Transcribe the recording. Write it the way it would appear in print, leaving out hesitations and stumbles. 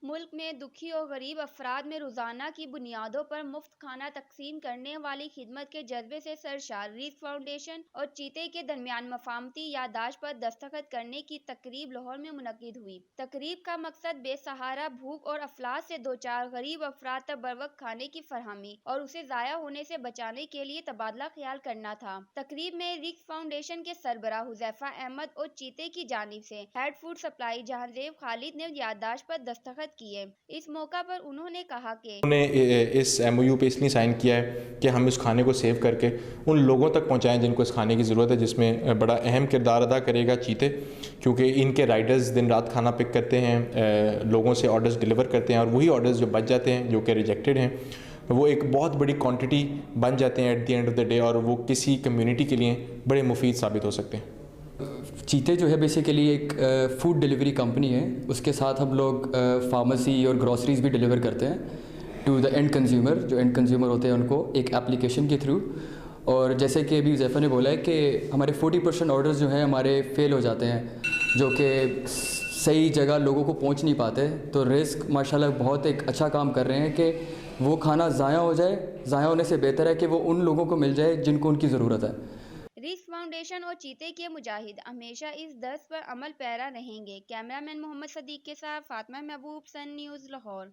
ملک میں دکھی اور غریب افراد میں روزانہ کی بنیادوں پر مفت کھانا تقسیم کرنے والی خدمت کے جذبے سے سرشار ریس فاؤنڈیشن اور چیتے کے درمیان مفاہمتی یادداشت پر دستخط کرنے کی تقریب لاہور میں منعقد ہوئی۔ تقریب کا مقصد بے سہارا بھوک اور افلاس سے دوچار غریب افراد تک بروقت کھانے کی فراہمی اور اسے ضائع ہونے سے بچانے کے لیے تبادلہ خیال کرنا تھا۔ تقریب میں ریس فاؤنڈیشن کے سربراہ حذیفہ احمد اور چیتے کی جانب سے ہیڈ فوڈ سپلائی جہانزیب خالد نے یادداشت پر دستخط کیے۔ اس موقع پر انہوں نے کہا کہ انہوں نے اس ایم او یو پہ اس لیے سائن کیا ہے کہ ہم اس کھانے کو سیو کر کے ان لوگوں تک پہنچائیں جن کو اس کھانے کی ضرورت ہے، جس میں بڑا اہم کردار ادا کرے گا چیتے، کیونکہ ان کے رائڈرز دن رات کھانا پک کرتے ہیں، لوگوں سے آرڈرز ڈیلیور کرتے ہیں، اور وہی آرڈرز جو بچ جاتے ہیں جو کہ ریجیکٹڈ ہیں وہ ایک بہت بڑی کوانٹٹی بن جاتے ہیں at the end of the day, اور وہ کسی کمیونٹی کے لیے بڑے مفید ثابت ہو سکتے ہیں۔ چیتے جو ہے بیسیکلی ایک فوڈ ڈیلیوری کمپنی ہے، اس کے ساتھ ہم لوگ فارمیسی اور گروسریز بھی ڈیلیور کرتے ہیں ٹو دا اینڈ کنزیومر، جو اینڈ کنزیومر ہوتے ہیں ان کو ایک اپلیکیشن کے تھرو۔ اور جیسے کہ ابھی حذیفہ نے بولا ہے کہ ہمارے 40% آرڈرز جو ہیں ہمارے فیل ہو جاتے ہیں، جو کہ صحیح جگہ لوگوں کو پہنچ نہیں پاتے، تو رزق ماشاءاللہ بہت ایک اچھا کام کر رہے ہیں کہ وہ کھانا ضائع ہو جائے، ضائع ہونے سے بہتر ہے کہ وہ ان لوگوں کو مل جائے جن کو ان کی ضرورت ہے۔ ریس فاؤنڈیشن اور چیتے کے مجاہد ہمیشہ اس درس پر عمل پیرا رہیں گے۔ کیمرہ مین محمد صدیق کے ساتھ فاطمہ محبوب، سن نیوز، لاہور۔